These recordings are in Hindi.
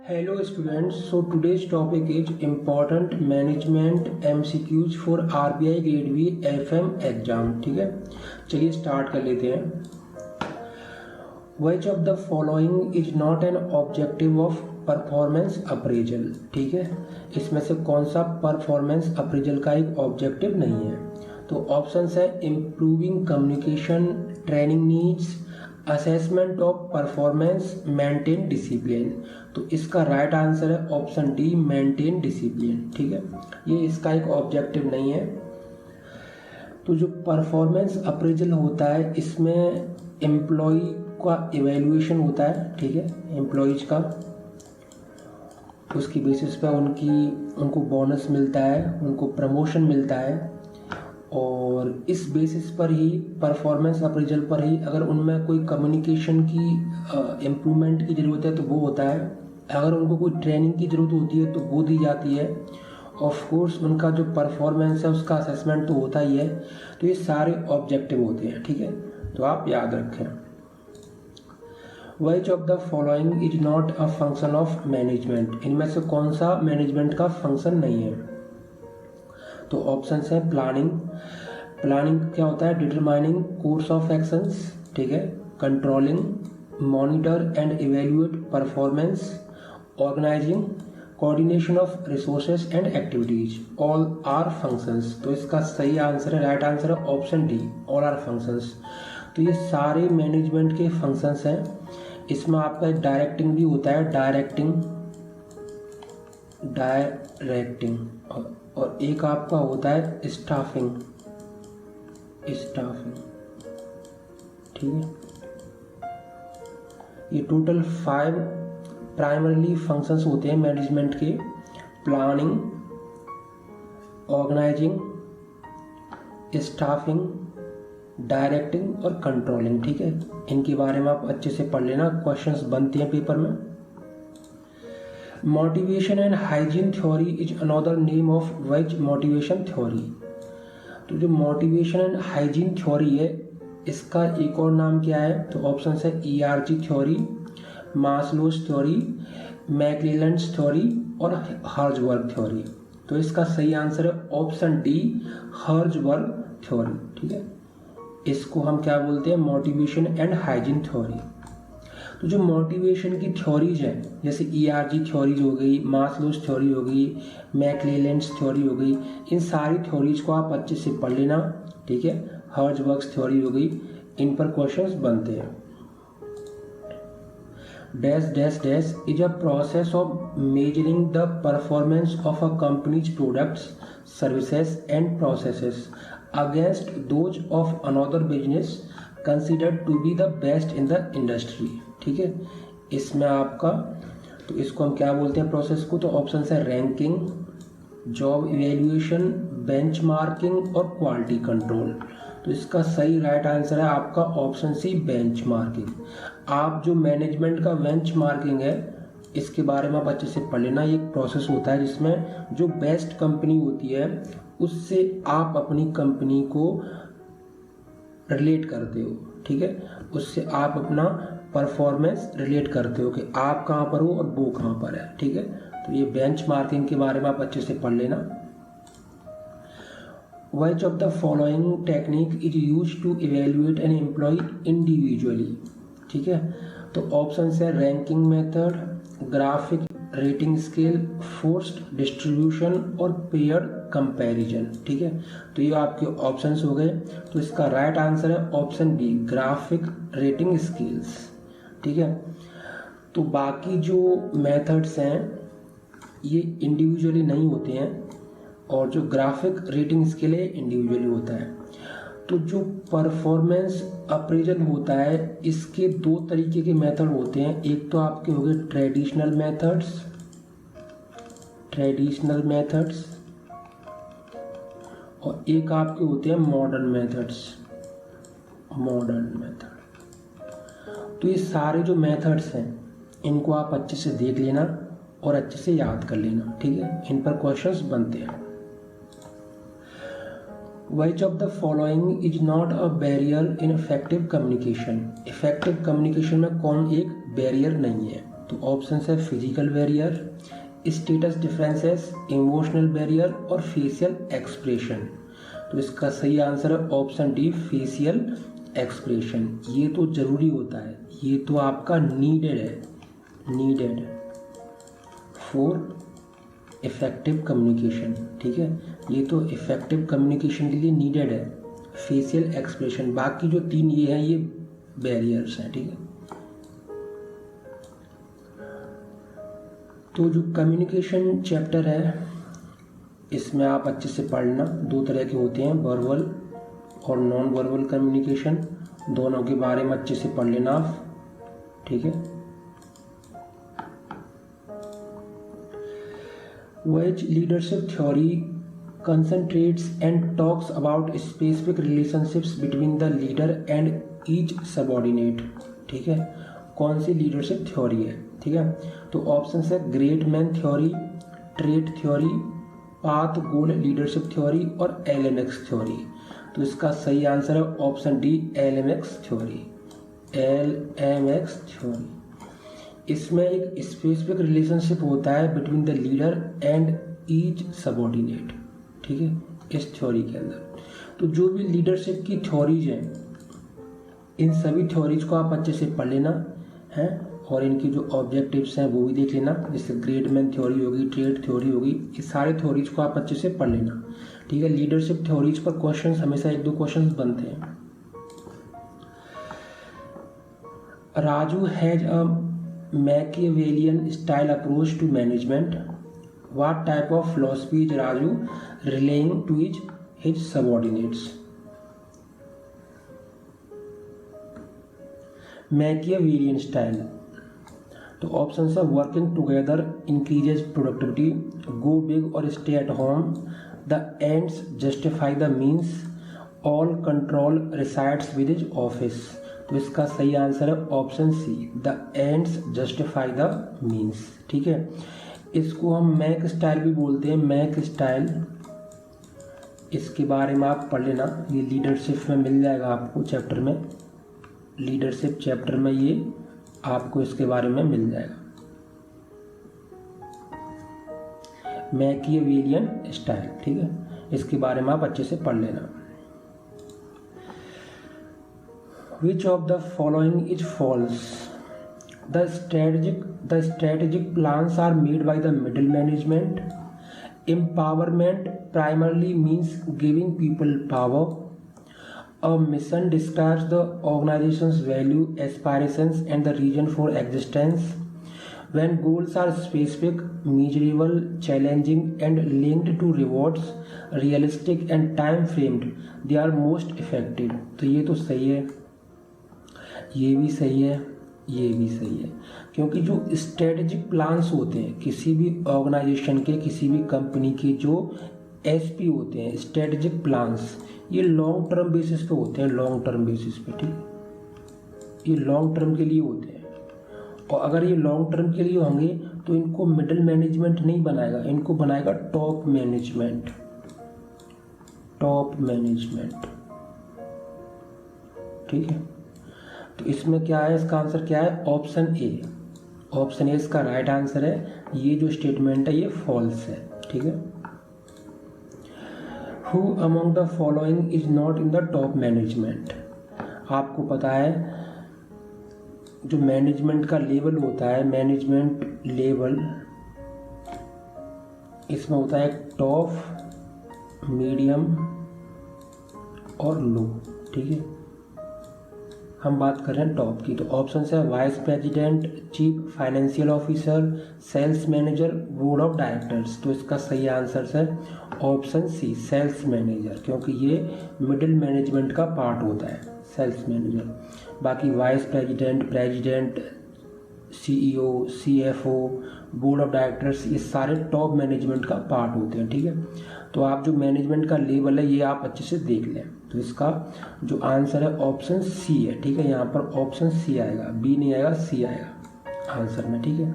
Hello students, so today's topic is important management MCQs for RBI grade B FM exam. ठीक है, चलिए स्टार्ट कर लेते हैं। Which of the following is not an objective of performance appraisal. ठीक है, इसमें से कौन सा परफॉर्मेंस अप्रेजल का एक ऑब्जेक्टिव नहीं है। तो ऑप्शंस है improving communication, training needs, assessment of performance, maintain discipline. तो इसका राइट आंसर है ऑप्शन डी, मेंटेन डिसिप्लिन। ठीक है, ये इसका एक ऑब्जेक्टिव नहीं है। तो जो परफॉर्मेंस अप्रेजल होता है इसमें एम्प्लॉय का इवैल्यूएशन होता है। ठीक है, एम्प्लॉयज का, उसकी बेसिस पर उनको बोनस मिलता है, उनको प्रमोशन मिलता है, और इस बेसिस पर ही परफॉर्मेंस अप्रेजल पर ही अगर उनमें कोई कम्युनिकेशन की इम्प्रूवमेंट की ज़रूरत है तो वो होता है, अगर उनको कोई ट्रेनिंग की ज़रूरत होती है तो वो दी जाती है। ऑफ कोर्स उनका जो परफॉर्मेंस है उसका असेसमेंट तो होता ही है। तो ये सारे ऑब्जेक्टिव होते हैं। ठीक है, तो आप याद रखें। Which of the following is not a function of management? इनमें से कौन सा मैनेजमेंट का फंक्शन नहीं है। तो ऑप्शन है प्लानिंग। प्लानिंग क्या होता है? Determining course of actions. ठीक है, controlling, monitor and evaluate performance, organizing, coordination of resources and activities, all are functions. तो इसका सही आंसर है, राइट आंसर है option D, all are functions. तो ये सारे मैनेजमेंट के फंक्शंस हैं। इसमें आपका डायरेक्टिंग भी होता है, डायरेक्टिंग, और एक आपका होता है स्टाफिंग। ठीक है, ये टोटल 5 प्राइमरीली फंक्शंस होते हैं मैनेजमेंट के: प्लानिंग, ऑर्गेनाइजिंग, स्टाफिंग, डायरेक्टिंग और कंट्रोलिंग। ठीक है, इनके बारे में आप अच्छे से पढ़ लेना, क्वेश्चंस बनते हैं पेपर में। Motivation and hygiene theory is another name of which motivation theory. तो जो मोटिवेशन एंड हाइजीन थ्योरी है इसका एक और नाम क्या है? तो ऑप्शन है ERG theory, Maslow's theory, McClelland's theory और हर्ज़बर्ग थ्योरी। तो इसका सही आंसर है ऑप्शन डी, हर्ज़बर्ग थ्योरी। ठीक है, इसको हम क्या बोलते हैं? Motivation and hygiene theory. तो जो मोटिवेशन की थ्योरीज हैं जैसे ERG थ्योरीज हो गई, मास्लोस थ्योरी हो गई, मैकलेलैंड्स थ्योरी हो गई, इन सारी थ्योरीज को आप अच्छे से पढ़ लेना। ठीक है, हर्ज़बर्ग थ्योरी हो गई, इन पर क्वेश्चंस बनते हैं। Dash dash dash is a process of measuring the performance of a companies products, services and processes against those of another business considered to be the best in the industry। ठीक है, इसमें आपका, तो इसको हम क्या बोलते हैं प्रोसेस को? तो ऑप्शन है रैंकिंग, जॉब इवेल्युएशन, बेंचमार्किंग और क्वालिटी कंट्रोल। तो इसका सही राइट आंसर है आपका ऑप्शन सी, बेंचमार्किंग। आप जो मैनेजमेंट का बेंचमार्किंग है इसके बारे में आप अच्छे से पढ़ लेना। ये एक प्रोसेस होता है जिसमें जो बेस्ट कंपनी होती है उससे आप अपनी कंपनी को रिलेट करते हो। ठीक है, उससे आप अपना परफॉर्मेंस रिलेट करते हो कि आप कहाँ पर हो और वो कहाँ पर है। ठीक है, तो ये बेंचमार्किंग के बारे में आप अच्छे से पढ़ लेना। Which of the following technique is used to evaluate an employee individually? ठीक है, तो ऑप्शन है ranking method, graphic rating scale, forced distribution और पेयर्ड कंपैरिजन। ठीक है, तो ये आपके ऑप्शंस हो गए। तो इसका राइट आंसर है option B, graphic rating scales. ठीक है, तो बाकी जो मेथड्स हैं ये इंडिविजुअली नहीं होते हैं, और जो ग्राफिक रेटिंग स्केल है इंडिविजुअली होता है। तो जो परफॉर्मेंस अप्रेजल होता है इसके 2 तरीके के मेथड होते हैं। एक तो आपके हो गए ट्रेडिशनल मेथड्स, और एक आपके होते हैं मॉडर्न मेथड। तो ये सारे जो मेथड्स हैं इनको आप अच्छे से देख लेना और अच्छे से याद कर लेना। ठीक है, इन पर क्वेश्चंस बनते हैं। Which of the following is not a barrier in effective communication? Effective communication में कौन एक बैरियर नहीं है? तो ऑप्शन है physical barrier, status differences, emotional barrier और फेशियल एक्सप्रेशन। तो इसका सही आंसर है ऑप्शन डी, फेशियल एक्सप्रेशन। ये तो जरूरी होता है, ये तो आपका नीडेड है, नीडेड फॉर इफेक्टिव कम्युनिकेशन। ठीक है, ये तो इफेक्टिव कम्युनिकेशन के लिए नीडेड है फेशियल एक्सप्रेशन। बाकी जो 3 ये हैं, ये बैरियर्स हैं। ठीक है, तो जो कम्युनिकेशन चैप्टर है इसमें आप अच्छे से पढ़ना। 2 तरह के होते हैं, वर्बल और नॉन वर्बल कम्युनिकेशन, दोनों के बारे में अच्छे से पढ़ लेना आप। ठीक है, which leadership theory concentrates and talks about specific relationships between the leader and each subordinate। ठीक है, कौन सी लीडरशिप थ्योरी है? ठीक है, तो ऑप्शन है great man theory, trait theory, path गोल लीडरशिप थ्योरी और LMX थ्योरी। तो इसका सही आंसर है option D, LMX theory. LMX theory, इसमें एक स्पेसिफिक रिलेशनशिप होता है between the leader and each subordinate. ठीक है, इस थ्योरी के अंदर तो जो भी लीडरशिप की थ्योरीज हैं, इन सभी थ्योरीज को आप अच्छे से पढ़ लेना है और इनकी जो ऑब्जेक्टिव्स हैं वो भी देख लेना। जैसे ग्रेट मैन थ्योरी होगी, ट्रेड थ्योरी होगी, ये सारे थ्योरीज को आप अच्छे से पढ़ लेना। ठीक है, लीडरशिप थ्योरीज पर क्वेश्चन हमेशा 1-2 क्वेश्चन बनते हैं। Raju has a Machiavellian style approach to management. What type of philosophy is Raju relaying to his subordinates? Machiavellian style, तो ऑप्शन है working together increases productivity, go big और stay at home, the ends justify the means, all control resides with his office. तो इसका सही आंसर है option C, the ends justify the means. ठीक है, इसको हम मैक स्टाइल भी बोलते हैं, मैक स्टाइल। इसके बारे में आप पढ़ लेना, ये लीडरशिप में मिल जाएगा आपको चैप्टर में, लीडरशिप चैप्टर में ये आपको इसके बारे में मिल जाएगा, मैकियावेलियन स्टाइल। ठीक है, इसके बारे में आप अच्छे से पढ़ लेना। Which of the following is false? The strategic plans are made by the middle management. Empowerment primarily means giving people power. A mission describes the organization's value, aspirations, and the reason for existence. When goals are specific, measurable, challenging, and linked to rewards, realistic and time-framed, they are most effective. तो ये तो सही है, ये भी सही है, ये भी सही है, क्योंकि जो स्ट्रेटेजिक प्लान्स होते हैं किसी भी ऑर्गेनाइजेशन के, किसी भी कंपनी के, जो SP होते हैं स्ट्रेटेजिक प्लान्स, ये लॉन्ग टर्म बेसिस पे होते हैं, लॉन्ग टर्म बेसिस पे। ठीक, ये लॉन्ग टर्म के लिए होते हैं और अगर ये लॉन्ग टर्म के लिए होंगे तो इनको मिडिल मैनेजमेंट नहीं बनाएगा, इनको बनाएगा टॉप मैनेजमेंट, टॉप मैनेजमेंट। ठीक है, तो इसमें क्या है, इसका आंसर क्या है, ऑप्शन ए। ऑप्शन ए इसका राइट आंसर है। ये जो स्टेटमेंट है ये फॉल्स है। ठीक है, who among the following is not in the top management. आपको पता है जो मैनेजमेंट का लेवल होता है, मैनेजमेंट लेवल, इसमें होता है टॉप, मीडियम और लो। ठीक है, हम बात कर रहे हैं टॉप की। तो ऑप्शन है vice president, chief financial officer, sales manager, board of directors. तो इसका सही आंसर है ऑप्शन सी, सेल्स मैनेजर, क्योंकि ये मिडिल मैनेजमेंट का पार्ट होता है, सेल्स मैनेजर। बाकी vice president, president, CEO, CFO, board of directors, ये सारे टॉप मैनेजमेंट का पार्ट होते हैं। ठीक है, तो आप जो मैनेजमेंट का लेवल है ये आप अच्छे से देख लें। तो इसका जो आंसर है ऑप्शन सी है। ठीक है, यहाँ पर ऑप्शन सी आएगा, बी नहीं आएगा, सी आएगा आंसर में। ठीक है,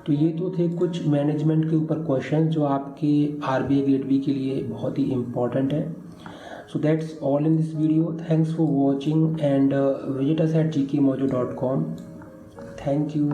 तो ये तो थे कुछ मैनेजमेंट के ऊपर क्वेश्चन जो आपके RBI ग्रेड बी के लिए बहुत ही इम्पॉर्टेंट है। So that's all in this video. Thanks for watching and visit us at gkmojo.com. Thank you.